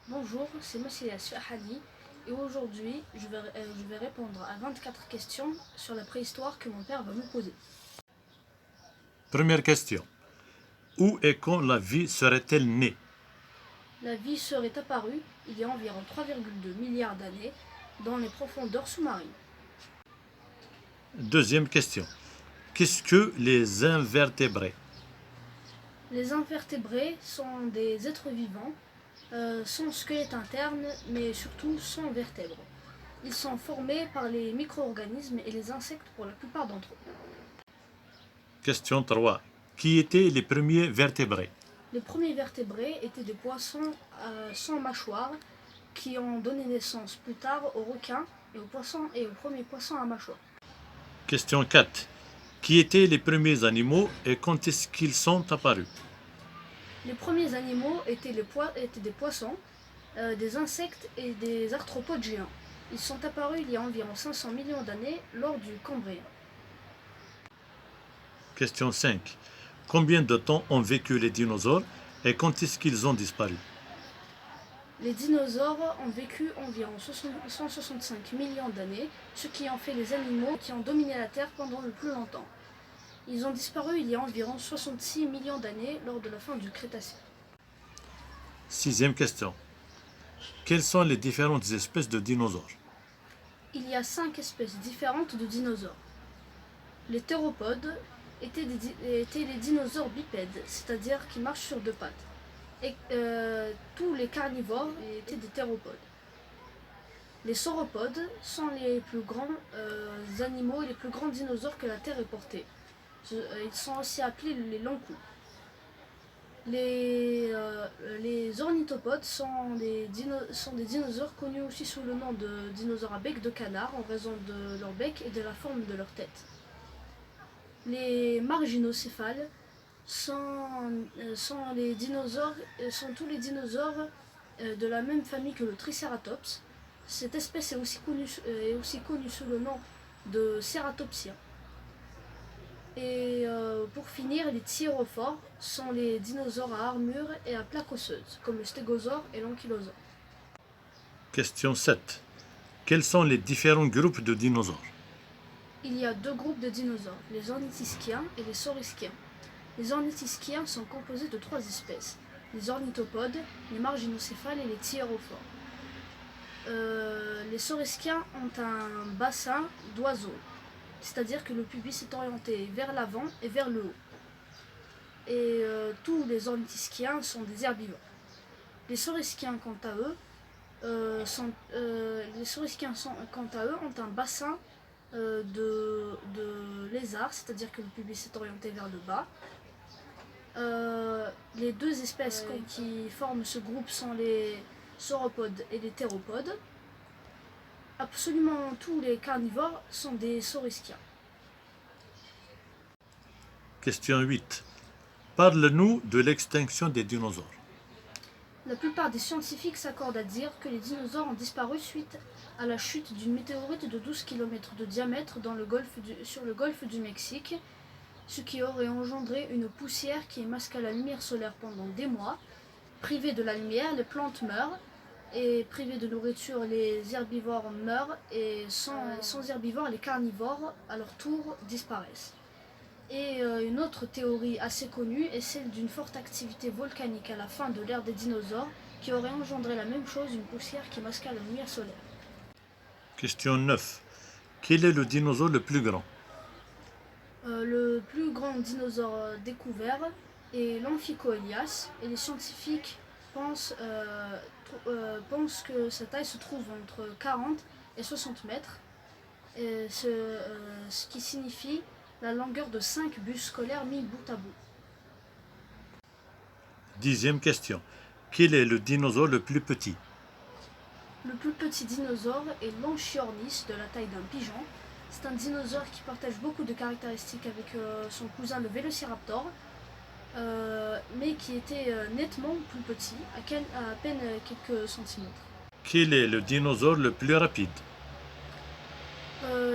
Bonjour, c'est Monsieur Fahadi et aujourd'hui je vais répondre à 24 questions sur la préhistoire que mon père va me poser. Première question. Où et quand la vie serait-elle née? La vie serait apparue il y a environ 3,2 milliards d'années dans les profondeurs sous-marines. Deuxième question. Qu'est-ce que les invertébrés? Les invertébrés sont des êtres vivants sans squelette interne mais surtout sans vertèbres. Ils sont formés par les micro-organismes et les insectes pour la plupart d'entre eux. Question 3. Qui étaient les premiers vertébrés? Les premiers vertébrés étaient des poissons sans mâchoire qui ont donné naissance plus tard aux requins et aux premiers poissons à mâchoire. Question 4. Qui étaient les premiers animaux et quand est-ce qu'ils sont apparus? Les premiers animaux étaient des poissons, des insectes et des arthropodes géants. Ils sont apparus il y a environ 500 millions d'années lors du Cambrien. Question 5. Combien de temps ont vécu les dinosaures et quand est-ce qu'ils ont disparu? Les dinosaures ont vécu environ 165 millions d'années, ce qui en fait les animaux qui ont dominé la Terre pendant le plus longtemps. Ils ont disparu il y a environ 66 millions d'années lors de la fin du Crétacé. Sixième question. Quelles sont les différentes espèces de dinosaures? Il y a 5 espèces différentes de dinosaures. Les théropodes étaient les dinosaures bipèdes, c'est-à-dire qui marchent sur deux pattes. Et tous les carnivores étaient des théropodes. Les sauropodes sont les plus grands animaux et les plus grands dinosaures que la Terre ait portés. Ils sont aussi appelés les longs coups. Les ornithopodes sont des dinosaures connus aussi sous le nom de dinosaures à bec de canard en raison de leur bec et de la forme de leur tête. Les marginocéphales sont tous les dinosaures de la même famille que le Triceratops. Cette espèce est aussi connue sous le nom de Ceratopsia. Et pour finir, les thyrophores sont les dinosaures à armure et à plaque osseuse, comme le stégosaure et l'ankylosaure. Question 7. Quels sont les différents groupes de dinosaures? Il y a deux groupes de dinosaures, les ornithischiens et les saurischiens. Les ornithischiens sont composés de 3 espèces, les ornithopodes, les marginocéphales et les thyrophores. Les saurischiens ont un bassin d'oiseaux, c'est-à-dire que le pubis est orienté vers l'avant et vers le haut. Et tous les ornithischiens sont des herbivores. Les saurischiens, quant à eux, ont un bassin de lézards, c'est-à-dire que le pubis est orienté vers le bas. Les deux espèces qui forment ce groupe sont les sauropodes et les théropodes. Absolument tous les carnivores sont des saurischiens. Question 8. Parle-nous de l'extinction des dinosaures. La plupart des scientifiques s'accordent à dire que les dinosaures ont disparu suite à la chute d'une météorite de 12 km de diamètre sur le golfe du Mexique, ce qui aurait engendré une poussière qui est masquée à la lumière solaire pendant des mois. Privées de la lumière, les plantes meurent, et privées de nourriture, les herbivores meurent, et sans herbivores, les carnivores, à leur tour, disparaissent. Et une autre théorie assez connue est celle d'une forte activité volcanique à la fin de l'ère des dinosaures qui aurait engendré la même chose, une poussière qui masqua la lumière solaire. Question 9. Quel est le dinosaure le plus grand? Le plus grand dinosaure découvert est l'Amphicoelias et les scientifiques pensent que sa taille se trouve entre 40 et 60 mètres, ce qui signifie la longueur de 5 bus scolaires mis bout à bout. 10e question. Quel est le dinosaure le plus petit? Le plus petit dinosaure est l'Anchiornis, de la taille d'un pigeon. C'est un dinosaure qui partage beaucoup de caractéristiques avec son cousin le Vélociraptor, mais qui était nettement plus petit, à peine quelques centimètres. Quel est le dinosaure le plus rapide?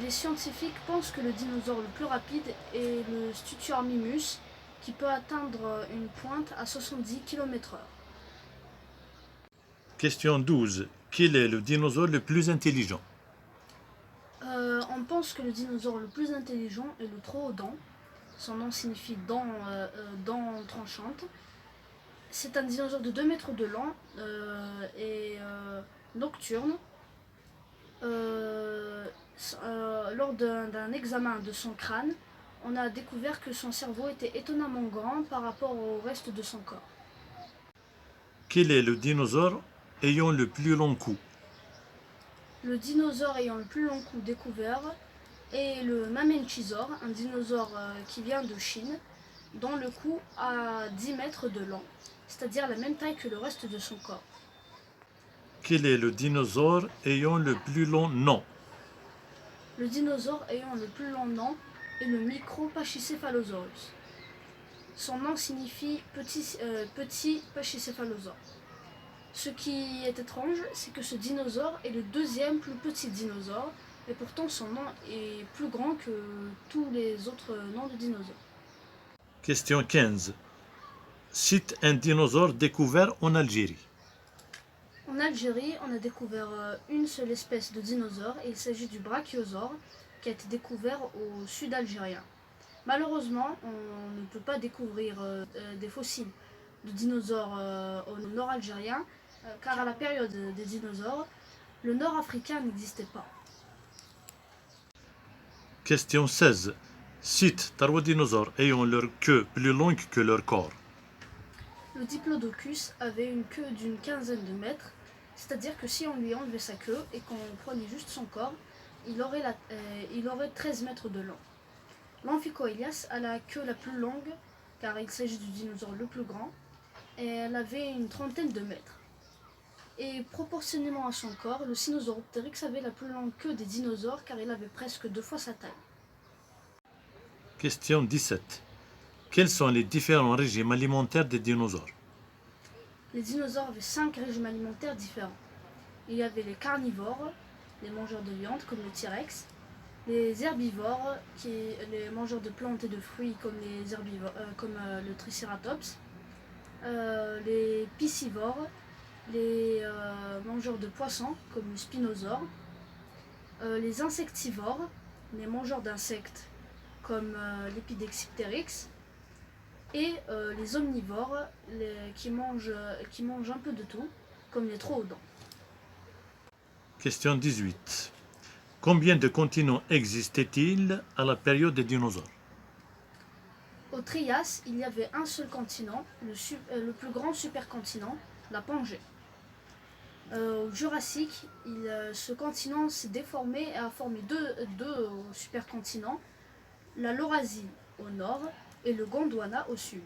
Les scientifiques pensent que le dinosaure le plus rapide est le Stutuarmimus, qui peut atteindre une pointe à 70 km/h. Question 12. Quel est le dinosaure le plus intelligent? On pense que le dinosaure le plus intelligent est le troodos. Son nom signifie dent tranchante. C'est un dinosaure de 2 mètres de long et nocturne. Lors d'un examen de son crâne, on a découvert que son cerveau était étonnamment grand par rapport au reste de son corps. Quel est le dinosaure ayant le plus long cou? Le dinosaure ayant le plus long cou découvert est le Mamenchisaur, un dinosaure qui vient de Chine, dont le cou a 10 mètres de long, c'est-à-dire la même taille que le reste de son corps. Quel est le dinosaure ayant le plus long nom? Le dinosaure ayant le plus long nom est le Micropachycephalosaurus. Son nom signifie petit pachycéphalosaure. Ce qui est étrange, c'est que ce dinosaure est le deuxième plus petit dinosaure, et pourtant son nom est plus grand que tous les autres noms de dinosaures. Question 15. Cite un dinosaure découvert en Algérie. En Algérie, on a découvert une seule espèce de dinosaure, et il s'agit du brachiosaure, qui a été découvert au sud algérien. Malheureusement, on ne peut pas découvrir des fossiles de dinosaures au nord algérien, car à la période des dinosaures, le nord africain n'existait pas. Question 16. Cite 3 dinosaures ayant leur queue plus longue que leur corps. Le diplodocus avait une queue d'une quinzaine de mètres, c'est-à-dire que si on lui enlevait sa queue et qu'on prenait juste son corps, il aurait 13 mètres de long. L'amphicoelias a la queue la plus longue, car il s'agit du dinosaure le plus grand, et elle avait une trentaine de mètres. Et proportionnellement à son corps, le Sinosauropteryx avait la plus longue queue des dinosaures, car il avait presque 2 fois sa taille. Question 17. Quels sont les différents régimes alimentaires des dinosaures? Les dinosaures avaient 5 régimes alimentaires différents. Il y avait les carnivores, les mangeurs de viande comme le T-Rex, les herbivores, les mangeurs de plantes et de fruits comme le Triceratops, les piscivores, les mangeurs de poissons comme le spinosaure, les insectivores, les mangeurs d'insectes comme l'Epidexipteryx, et les omnivores qui mangent un peu de tout, comme les troodons. Question 18. Combien de continents existait-il à la période des dinosaures? Au Trias, il y avait un seul continent, le plus grand supercontinent, la Pangée. Au Jurassique, ce continent s'est déformé et a formé deux supercontinents, la Laurasie au nord et le Gondwana au sud.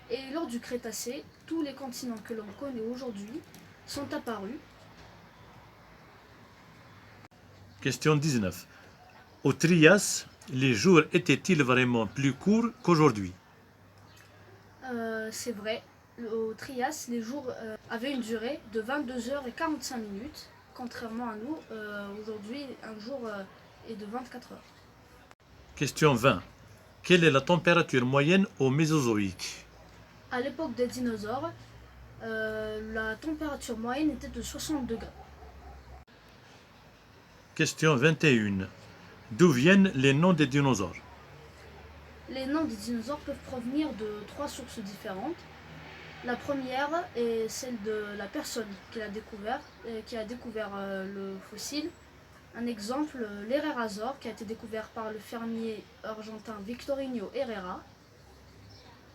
Et lors du Crétacé, tous les continents que l'on connaît aujourd'hui sont apparus. Question 19. Au Trias, les jours étaient-ils vraiment plus courts qu'aujourd'hui? C'est vrai, au Trias, les jours avaient une durée de 22 heures et 45 minutes, contrairement à nous, aujourd'hui, un jour est de 24 heures. Question 20. Quelle est la température moyenne au Mésozoïque? À l'époque des dinosaures, la température moyenne était de 60 degrés. Question 21. D'où viennent les noms des dinosaures? Les noms des dinosaures peuvent provenir de 3 sources différentes. La première est celle de la personne qui a découvert le fossile. Un exemple, l'Herrerasaure, qui a été découvert par le fermier argentin Victorino Herrera.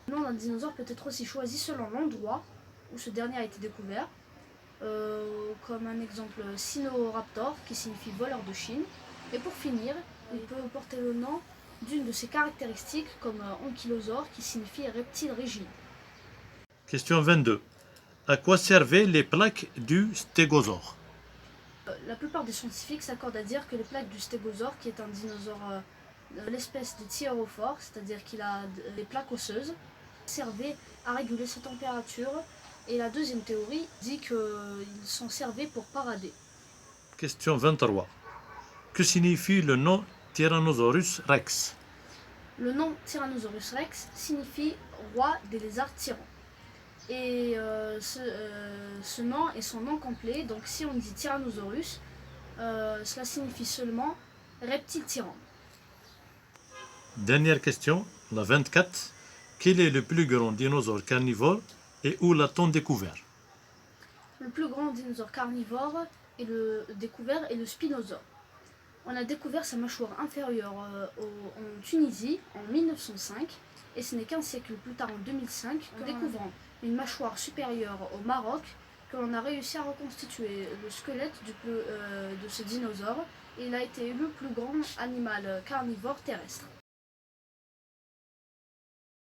Le nom d'un dinosaure peut être aussi choisi selon l'endroit où ce dernier a été découvert, comme un exemple Sinoraptor, qui signifie voleur de Chine. Et pour finir, il peut porter le nom d'une de ses caractéristiques, comme Ankylosaure, qui signifie reptile rigide. Question 22. À quoi servaient les plaques du stégosaure? La plupart des scientifiques s'accordent à dire que les plaques du stégosaure, qui est un dinosaure de l'espèce des thyrophores, c'est-à-dire qu'il a des plaques osseuses, servaient à réguler sa température. Et la deuxième théorie dit qu'ils s'en servaient pour parader. Question 23. Que signifie le nom Tyrannosaurus rex? Le nom Tyrannosaurus rex signifie roi des lézards tyrans. Et ce nom est son nom complet. Donc si on dit Tyrannosaurus, cela signifie seulement reptile tyran. Dernière question, la 24. Quel est le plus grand dinosaure carnivore et où l'a-t-on découvert? Le plus grand dinosaure carnivore découvert est le spinosaure. On a découvert sa mâchoire inférieure en Tunisie en 1905 et ce n'est qu'un siècle plus tard, en 2005, qu'en découvrant une mâchoire supérieure au Maroc, que l'on a réussi à reconstituer le squelette de ce dinosaure et il a été le plus grand animal carnivore terrestre.